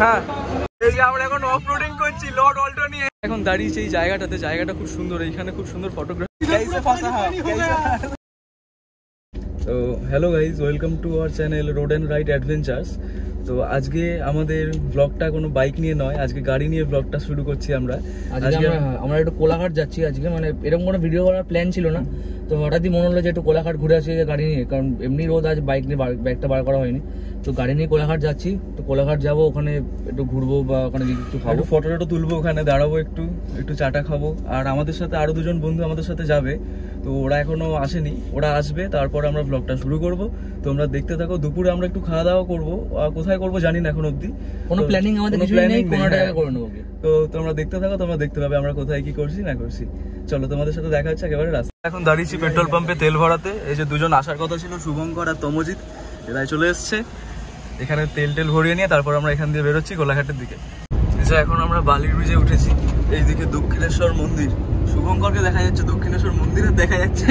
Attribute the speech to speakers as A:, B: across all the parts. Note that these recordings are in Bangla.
A: হ্যাঁ, এই যে আমরা এখন অফ রোডিং করছি লর্ড অল্টো নিয়ে। এখন দাঁড়িয়েছি এই জায়গাটাতে, জায়গাটা খুব সুন্দর, এইখানে খুব সুন্দর ফটোগ্রাফি। তো hello guys, welcome to our channel road and ride adventures. তো আজকে আমাদের ব্লগটা কোনো বাইক নিয়ে নয়, আজকে গাড়ি নিয়ে ব্লগটা শুরু করছি আমরা। আজকে
B: আমরা একটু কোলাঘাট যাচ্ছি আজকে, মানে এরকম কোনো ভিডিও করার প্ল্যান ছিল না, তো হঠাৎই মনে হলো যে একটু কোলাঘাট ঘুরে আসি গাড়ি নিয়ে, কারণ এমনি রোদ আজ বাইক নিয়ে ব্যাগটা বার করা হয়নি, তো গাড়ি নিয়ে কোলাঘাট যাচ্ছি। তো কোলাঘাট যাবো, ওখানে একটু ঘুরবো বা ওখানে একটু খাবো,
A: ফটো টটো তুলবো, ওখানে দাঁড়াবো, একটু চাটা খাবো। আর আমাদের সাথে আরো দুজন বন্ধু আমাদের সাথে যাবে, তো ওরা এখনো আসেনি, ওরা আসবে, তারপর আমরা ব্লগটা শুরু করব। তোমরা দেখতে থাকো। দুপুরে আমরা একটু খাওয়া দাওয়া করবো, কোথায় করবো জানি না এখন অব্দি,
B: কোনো প্ল্যানিং আমাদের কিছু নেই, কোনো জায়গায় করে নেবো।
A: তো তোমরা দেখতে থাকো, তোমরা দেখতে পাবে আমরা কোথায় কি করছি না করছি। চলো তোমাদের সাথে দেখা হচ্ছে একেবারে রাস্তা। এখন দাঁড়িয়েছি পেট্রোল পাম্পে তেল ভরাতে। এই যে দুজন আসার কথা ছিল, শুভঙ্কর আর তমজিৎ, এরাই চলে এসছে। এখানে তেল ভরিয়ে নিয়ে তারপর আমরা এখান দিয়ে বেরোচ্ছি কোলাঘাটের দিকে। এখন আমরা বালির ব্রিজে উঠেছি। এইদিকে দক্ষিণেশ্বর মন্দির, শুভঙ্করকে দেখা যাচ্ছে, দক্ষিণেশ্বর মন্দিরে দেখা যাচ্ছে।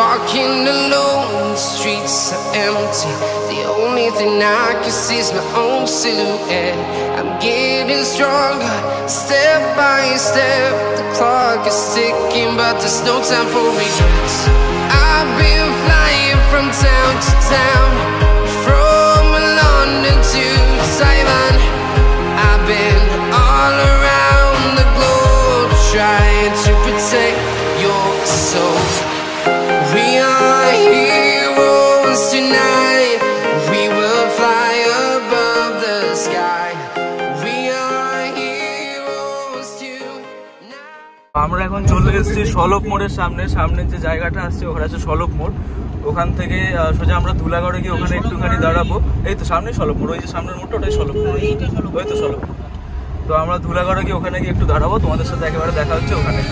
C: Walking alone, the streets are empty. The only thing I can see is my own silhouette. I'm getting stronger, step by step. The clock is ticking, but there's no time for regrets. I've been flying from town to town, from London to Taiwan. I've been all around the globe, trying to protect your soul. We are heroes tonight. We will fly above the sky. We are heroes tonight.
A: আমরা এখন চলে এসেছি সলভ মোড়ের সামনে। সামনে যে জায়গাটা আসছে ওখানে আছে সলভ মোড়। ওখান থেকে সোজা আমরা ধুলাগড়ে গিয়ে ওখানে একটুখানি দাঁড়াবো। এই তো সামনে সলভ মোড়, ওই যে সামনের মোড়টা ওটাই সলভ মোড়, ওই তো সলভ। তো আমরা ধুলাগড়ে গিয়ে ওখানে গিয়ে একটু দাঁড়াবো, তোমাদের সাথে একেবারে দেখা হচ্ছে ওখানে।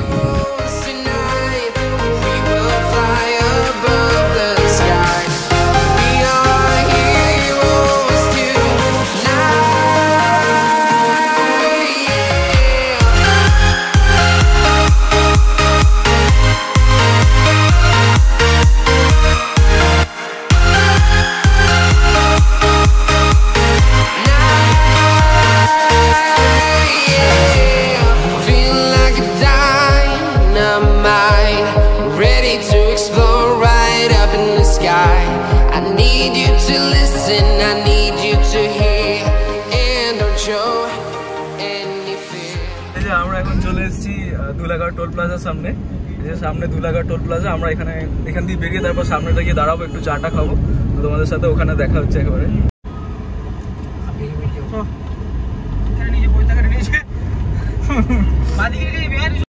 A: আমরা এখন চলে এসেছি ধুলাগড় টোল প্লাজার সামনে। এই যে সামনে ধুলাগড় টোল প্লাজা। আমরা এখান দিয়ে বেরিয়ে তারপর সামনেটা গিয়ে দাঁড়াবো, একটু চাটা খাবো। তো তোমাদের সাথে ওখানে দেখা হচ্ছে একেবারে।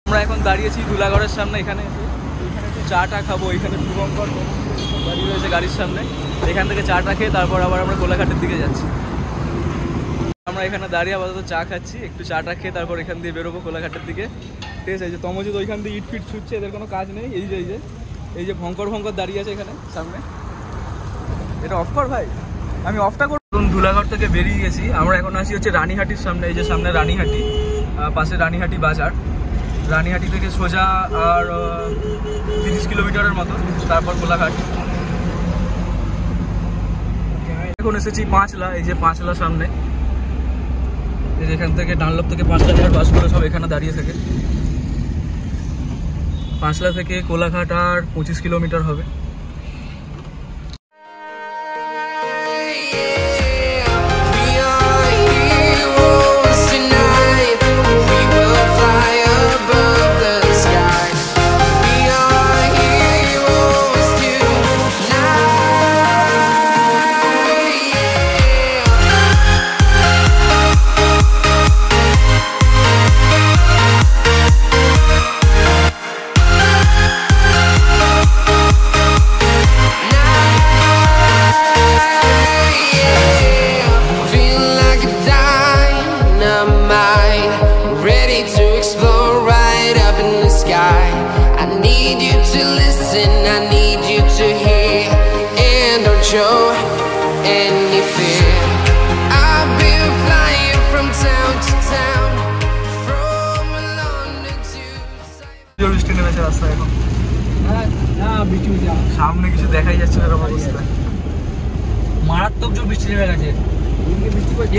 A: আমরা এখন দাঁড়িয়েছি ধুলাগড়ের সামনে, এখানে একটু চাটা খাবো। এখানে শুভঙ্কর দাঁড়িয়ে রয়েছে গাড়ির সামনে, এখান থেকে চাটা খেয়ে তারপর আবার আমরা কোলাঘাটের দিকে যাচ্ছি। আমরা এখানে দাঁড়িয়ে আপাতত চা খাচ্ছি, একটু চাটা খেয়ে তারপর এখান দিয়ে বেরোবো কোলাঘাটের দিকে। ঠিক আছে, এই যে তমজিৎ ওইখান দিয়ে ইট ফিট ছুটছে, এদের কোনো কাজ নেই। এই যে ভঙ্কর দাঁড়িয়ে আছে এখানে সামনে। এটা অফ কর ভাই, আমি অফটা করব। ধুলাগড় থেকে বেরিয়ে গেছি, আমরা এখন আসি হচ্ছে রানীহাটির সামনে। এই যে সামনে রানীহাটি, পাশে রানীহাটি বাজার। রানীহাটি থেকে সোজা আর 30 কিলোমিটারের মতো, তারপর কোলাঘাট। এখন এসেছি পাঁচলা। এই যে পাঁচলা সামনে, এখান থেকে ডানলপ থেকে পাঁচলাঘাট বাসগুলো সব এখানে দাঁড়িয়ে থাকে। পাঁচলা থেকে কোলাঘাট আর 25 কিলোমিটার হবে।
B: বৃষ্টি হচ্ছে,
A: সামনে কিছু দেখাই যাচ্ছে না এরকম অবস্থা।
B: মারাত্মক জোর বৃষ্টি নেমে গেছে।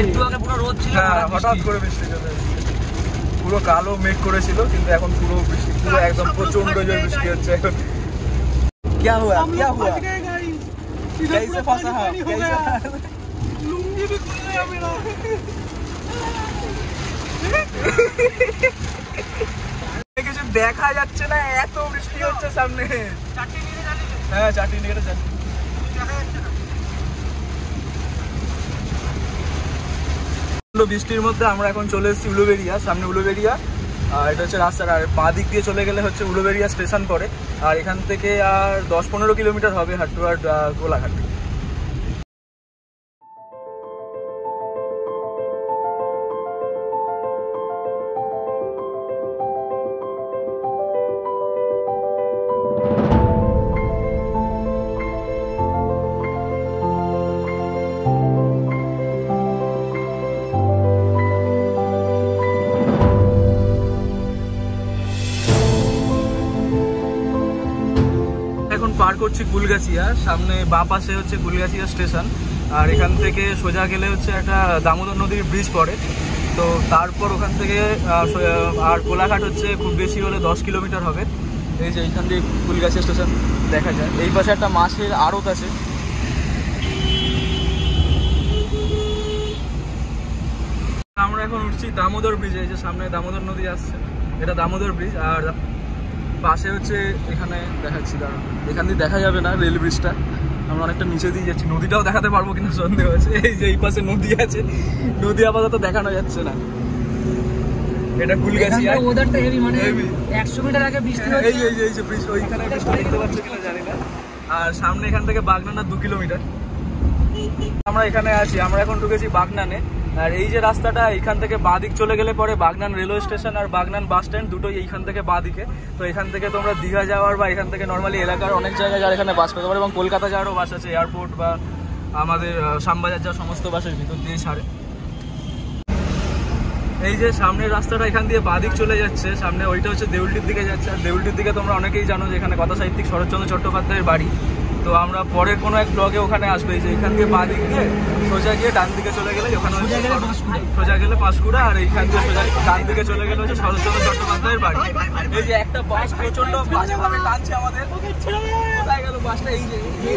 B: একটু আগে পুরো রোদ ছিল,
A: হ্যাঁ, হঠাৎ করে বৃষ্টি চলে এসেছে। পুরো কালো মেঘ করেছিল, কিন্তু এখন পুরো বৃষ্টি, পুরো একদম প্রচন্ড জোর বৃষ্টি হচ্ছে এখন। क्या हुआ क्या हुआ कैसे फंसा है लुंगी भी खुल गया मेरा কিছু দেখা যাচ্ছে না, এত বৃষ্টি হচ্ছে সামনে। হ্যাঁ, চারটি নিয়ে দেখা যাচ্ছে না। বৃষ্টির মধ্যে আমরা এখন চলে এসেছি উলুবেড়িয়া, সামনে উলুবেড়িয়া। এটা হচ্ছে রাস্তার, আর বাঁ দিক দিয়ে চলে গেলে হচ্ছে উলুবেড়িয়া স্টেশন পড়ে। আর এখান থেকে আর 10-15 কিলোমিটার হবে হাটুয়ার কোলাঘাট। এখন পার করছি গুলগাছিয়া, সামনে বাঁ পাশে হচ্ছে গুলগাছিয়া স্টেশন। আর এখান থেকে সোজা গেলে হচ্ছে একটা দামোদর নদীর ব্রিজ পড়ে। তো তারপর ওখান থেকে আর কোলাঘাট হচ্ছে খুব বেশি হলে 10 কিলোমিটার হবে। এই যে এইখান থেকে গুলগাছিয়া স্টেশন দেখা যায়। এই পাশে একটা মাছের আড়ত আছে। আমরা এখন উঠছি দামোদর ব্রিজে। এই যে সামনে দামোদর নদী আসছে, এটা দামোদর ব্রিজ। আর পাশে হচ্ছে এখানে দেখাচ্ছি, দাঁড়া, এখান দিয়ে দেখা যাবে না রেল ব্রিজটা, আমরা অনেকটা নিচে দিয়ে যাচ্ছি। নদীটাও দেখাতে পারবো কিনা সন্দেহ আছে। এই যে এই পাশে নদী আছে, নদী আপাতত দেখানো যাচ্ছে না। এটা গুলগাছিয়া,
B: ওয়েদারটা হেভি, মানে 100 মিটার আগে বৃষ্টি হচ্ছে।
A: এই যে ব্রিজ, ওইখানে ব্রিজটা দেখতে পাচ্ছ কিনা জানি না। আর সামনে এখান থেকে বাগনান 2 কিলোমিটার। আমরা এখানে আছি, আমরা এখন ঢুকেছি বাগনানে। আর এই যে রাস্তাটা, এখান থেকে বাঁ দিক চলে গেলে পরে বাগনান রেলওয়ে স্টেশন আর বাগনান বাস স্ট্যান্ড দুটোই এইখান থেকে বাঁ দিকে। তো এখান থেকে তোমরা দীঘা যাওয়ার বা এখান থেকে নর্মালি এলাকার অনেক জায়গায় যাওয়ার এখানে বাস পেতে পারো, এবং কলকাতা যাওয়ারও বাস আছে, এয়ারপোর্ট বা আমাদের শ্যামবাজার যাওয়ার সমস্ত বাসের ভিতর দিয়ে ছাড়ে। এই যে সামনের রাস্তাটা এখান দিয়ে বাঁ দিক চলে যাচ্ছে, সামনে ওইটা হচ্ছে দেউলটির দিকে যাচ্ছে। আর দেউলটির দিকে তোমরা অনেকেই জানো যে এখানে কথা সাহিত্যিক শরৎচন্দ্র চট্টোপাধ্যায়ের বাড়ি। তো আমরা পরের কোনো এক ব্লগে ওখানে আসবে। এই যে এখান থেকে বাঁ দিক দিয়ে সোজা গিয়ে ডান দিকে চলে গেলে ওখানে সোজা গেলে পাঁশকুড়া, আর এইখান দিয়ে সোজা ডান দিকে চলে গেলে হচ্ছে শরৎচন্দ্র চট্টোপাধ্যায়ের বাড়ি। এই যে একটা বাস প্রচন্ড বাজেভাবে টানছে আমাদের, কোথায় গেল বাসটা? এই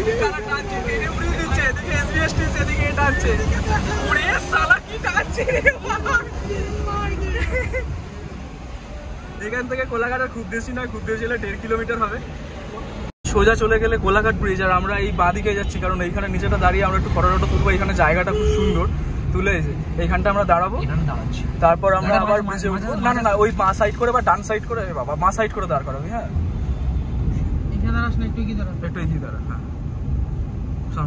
A: যে টানছে, টেনে উড়িয়ে দিচ্ছে, এদিকে এসবিএসটি এদিকে টানছে, উড়ে সালা কি টানছে। এখান থেকে কোলাঘাটের খুব বেশি নয়, খুব বেশি হলে 1.5 কিলোমিটার হবে। সোজা চলে গেলে কোলাঘাট ব্রিজ। আর আমরা এই বাঁ দিকে যাচ্ছি, কারণ এইখানে নিচেটা দাঁড়িয়ে আমরা একটু ফটো তুলবো। এখানে জায়গাটা খুব সুন্দর, তুলে এইখানটা আমরা দাঁড়াবো। তারপর আমরা আবার ব্রিজে উঠবো। না, ওই বাঁ সাইড করে বা ডান সাইড করে, বাবা বাঁ সাইড করে দাঁড় করাবি। হ্যাঁ, একটু এগিয়ে দাঁড়া। হ্যাঁ,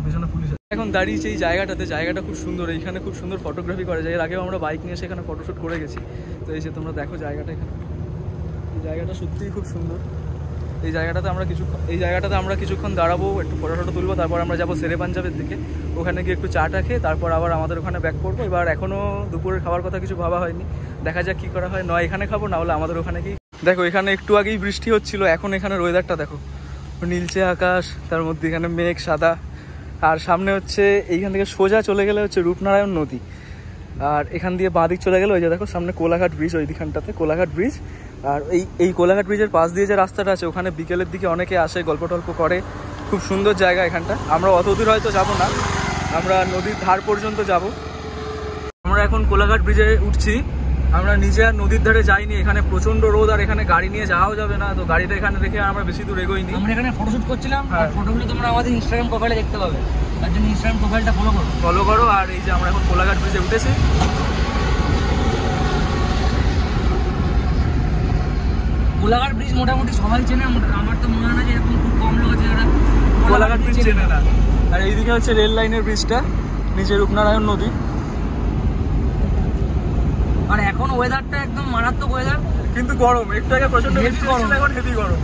A: পিছনে পুলিশ এখন দাঁড়িয়েছে এই জায়গাটাতে। জায়গাটা খুব সুন্দর, এইখানে খুব সুন্দর ফটোগ্রাফি করা যায়। এর আগেও আমরা বাইক নিয়ে সেখানে ফটোশ্যুট করে গেছি। তো এই যে তোমরা দেখো জায়গাটা, এখানে এই জায়গাটা সত্যিই খুব সুন্দর। এই জায়গাটাতে আমরা কিছুক্ষণ দাঁড়াবো, একটু ফটো তুলবো। তারপর আমরা যাবো শেরে পাঞ্জাবের দিকে, ওখানে গিয়ে একটু চাটা খেয়ে তারপর আবার আমাদের ওখানে ব্যাক করবো। এবার এখনও দুপুরের খাবার কথা কিছু ভাবা হয়নি, দেখা যাক কী করা হয়। নয় এখানে খাবো, না হলে আমাদের ওখানে গিয়ে। দেখো এখানে একটু আগেই বৃষ্টি হচ্ছিল, এখন এখানের ওয়েদারটা দেখো, নীলচে আকাশ, তার মধ্যে এখানে মেঘ সাদা। আর সামনে হচ্ছে এইখান থেকে সোজা চলে গেলে হচ্ছে রূপনারায়ণ নদী। আর এখান দিয়ে বাঁ দিক চলে গেলে ওই যে দেখো সামনে কোলাঘাট ব্রিজ, ওই দিকখানটাতে কোলাঘাট ব্রিজ। আর এই কোলাঘাট ব্রিজের পাশ দিয়ে যে রাস্তাটা আছে, ওখানে বিকেলের দিকে অনেকে আসে, গল্প টল্প করে। খুব সুন্দর জায়গা এখানটা। আমরা অত দূর হয়তো যাবো না, আমরা নদীর ধার পর্যন্ত যাব। আমরা এখন কোলাঘাট ব্রিজে উঠছি। আমরা নিজে আর নদীর ধারে যাইনি, এখানে প্রচন্ড রোদ, আর এখানে গাড়ি নিয়ে যাওয়াও যাবে না। তো গাড়িটা এখানে রেখে আমরা বেশি দূর এগোইনি।
B: আমরা এখানে ফটোশুট করছিলাম, আর ফটোগুলো তোমরা আমাদের ইনস্টাগ্রাম প্রোফাইলে দেখতে পাবে, তার জন্য ইনস্টাগ্রাম প্রোফাইলটা ফলো করো।
A: আর এই যে আমরা এখন কোলাঘাট ব্রিজে উঠেছি।
B: কোলাঘাট ব্রিজ মোটামুটি সবাই চেনে, আমার তো মনে হয় না যে এরকম খুব কম লোক আছে যারা
A: কোলাঘাট ব্রিজ চেনে না। আর এইদিকে হচ্ছে রেল লাইনের ব্রিজটা, নিচে রূপনারায়ণ নদী।
B: আর এখন ওয়েদারটা একদম মারাত্মক ওয়েদার,
A: কিন্তু গরম। একটু আগে প্রচন্ড বৃষ্টি হচ্ছিল, এখন হেভি গরম।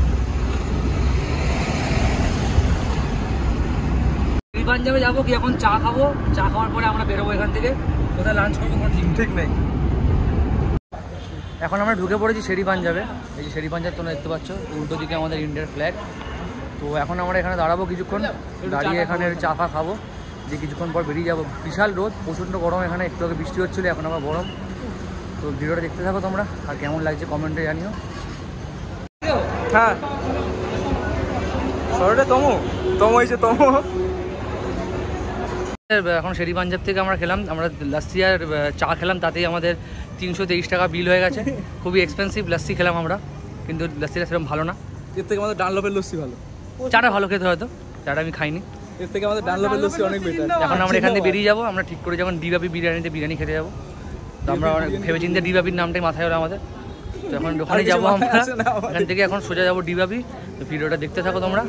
B: শেরি পাঞ্জাবে যাবো কি এখন চা খাবো, চা খাওয়ার পরে আমরা বেরোবো এখান থেকে। কোথায় লাঞ্চ করবো কোনো ঠিক নেই। এখন আমরা ঢুকে পড়েছি শেরি পাঞ্জাবে। এই যে শেরি পাঞ্জাব তোমরা দেখতে পাচ্ছ, উল্টো দিকে আমাদের ইন্ডিয়ার ফ্ল্যাগ। তো এখন আমরা এখানে দাঁড়াবো কিছুক্ষণ, দাঁড়িয়ে এখানে চা ফা খাবো, যে কিছুক্ষণ পর বেরিয়ে যাবো। বিশাল রোদ, প্রচণ্ড গরম, এখানে একটু আগে বৃষ্টি হচ্ছিলো, এখন আবার গরম। তো ভিডিওটা দেখতে থাকো তোমরা, আর কেমন লাগছে কমেন্টে জানিও।
A: হ্যাঁ শহরে তমো হয়েছে তমো।
B: এখন শেরি পাঞ্জাব থেকে আমরা খেলাম, আমরা লাস্সি আর চা খেলাম, তাতেই আমাদের 323 টাকা বিল হয়ে গেছে। খুবই এক্সপেন্সিভ লাস্সি খেলাম আমরা, কিন্তু লাস্সিটা সেরকম ভালো না।
A: এর থেকে আমাদের ডানলপের লস্যি ভালো।
B: চাটা ভালো খেতে হয়তো, চাটা আমি খাইনি।
A: এর থেকে আমাদের ডানলপের লস্যি অনেক বেটার।
B: এখন আমরা এখান থেকে বেরিয়ে যাবো, আমরা ঠিক করে যখন ডিবাবি বিরিয়ানিতে বিরিয়ানি খেতে যাবো। তো আমরা ভেবে চিন্তে ডিবাবির নামটাই মাথায় হলো আমাদের। তো এখন ওখানে যাবো আমরা, এখান থেকে এখন সোজা যাবো ডিবাবি। তো ভিডিওটা দেখতে থাকো তোমরা।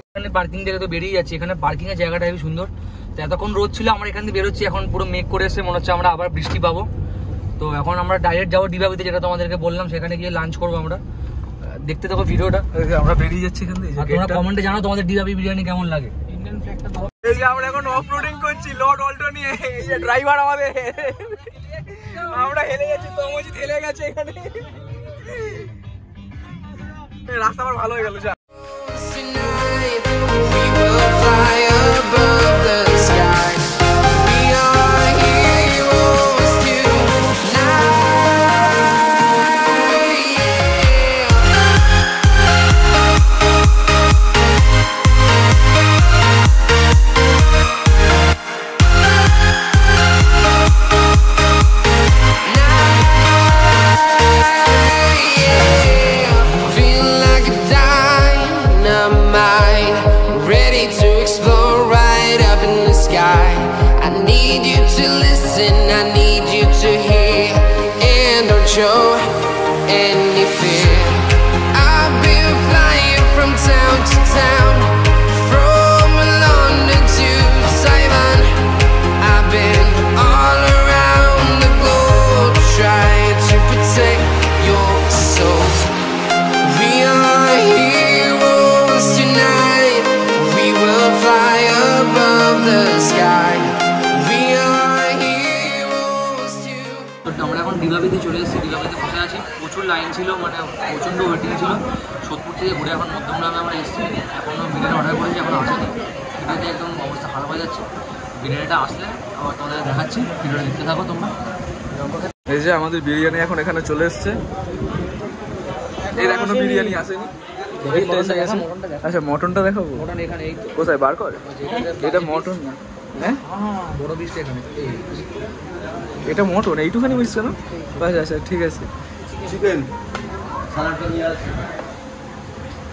B: এখানে পার্কিং থেকে তো বেরিয়ে যাচ্ছি, এখানে পার্কিংয়ের জায়গাটা খুবই সুন্দর। তো এতক্ষণ রোদ ছিল, আমরা এখান থেকে বেরোচ্ছি, এখন পুরো মেঘ করে এসে মনে হচ্ছে আমরা আবার বৃষ্টি পাবো। তো এখন আমরা ডাইরেক্ট যাবো ডিবাবিতে, যেটা তোমাদেরকে বললাম, সেখানে গিয়ে লাঞ্চ করবো আমরা। দেখতে থাকো ভিডিওটা।
A: আমরা বেরিয়ে যাচ্ছি এখান থেকে।
B: তোমরা কমেন্টে জানো তোমাদের ডিবাবি বিরিয়ানি কেমন লাগে।
A: এই যে আমরা এখন অফরোডিং করছি লর্ড অল্টো নিয়ে, এই যে ড্রাইভার আমাদের, আমরা হেলে যাচ্ছি, তমজিৎ হেলে গেছে এখানে। রাস্তা আমার ভালো হয়ে গেল।
C: Tonight we will fly above the sky. We are heroes tonight. Feel like a dynamite, ready to explode right up in the sky. I need you to listen, I need you to hear, and don't show any fear. I've been flying from town to town, from London to Taiwan. I've been all around the globe, trying to protect your soul. We are heroes tonight. We will fly above the sky. We are heroes tonight.
B: তো আমরা এখন ডিবাবিতে চলে এসেছি, ডিবাবিতে বসে আছি। প্রচুর লাইন ছিল, মানে প্রচণ্ড ওয়েটিং ছিল। সোদপুর থেকে ঘুরে এখন মধ্যমগ্রামে আমরা এসেছি। এখনও বিরিয়ানি অর্ডার করেছি, এখন আসেনি। বিরিয়ানিতে একদম অবস্থা খারাপ হয়ে যাচ্ছে। বিরিয়ানিটা আসলে আবার তোমাদের দেখাচ্ছি, ভিডিওটা দেখতে থাকো তোমরা।
A: এই যে আমাদের বিরিয়ানি এখন এখানে চলে এসছে। এর এখনো বিরিয়ানি আসেনি। আচ্ছা মটনটা দেখাবো।
B: মটন এখানে এই তো,
A: কোথায় বার কর? এটা মটন না, হ্যাঁ
B: বড় পিসটা এখানে।
A: এটা মটন, এইটুখানি মিস কেন? আচ্ছা আচ্ছা ঠিক আছে। চিকেন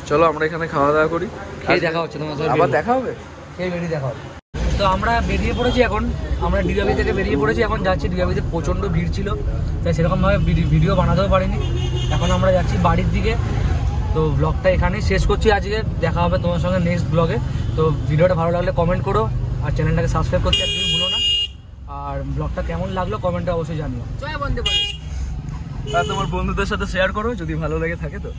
A: চলো আমরা এখানে খাওয়া দাওয়া করি,
B: খেয়ে দেখা হচ্ছে তোমার সাথে,
A: আবার দেখা হবে।
B: খেয়ে বেরিয়ে দেখা হবে। তো আমরা বেরিয়ে পড়েছি এখন, আমরা ডিবাবি থেকে বেরিয়ে পড়েছি, এখন যাচ্ছি। ডিবাবিতে প্রচণ্ড ভিড় ছিল, তাই সেরকমভাবে ভিডিও বানাতেও পারিনি। এখন আমরা যাচ্ছি বাড়ির দিকে। তো ব্লগটা এখানেই শেষ করছি আজকে, দেখা হবে তোমার সঙ্গে নেক্সট ব্লগে। তো ভিডিওটা ভালো লাগলে কমেন্ট করো, আর চ্যানেলটাকে সাবস্ক্রাইব করতে একদমই ভুলো না। আর ব্লগটা কেমন লাগলো কমেন্টে অবশ্যই জানিও।
A: আর তোমার বন্ধুদের সাথে শেয়ার করো যদি ভালো লেগে থাকে তো।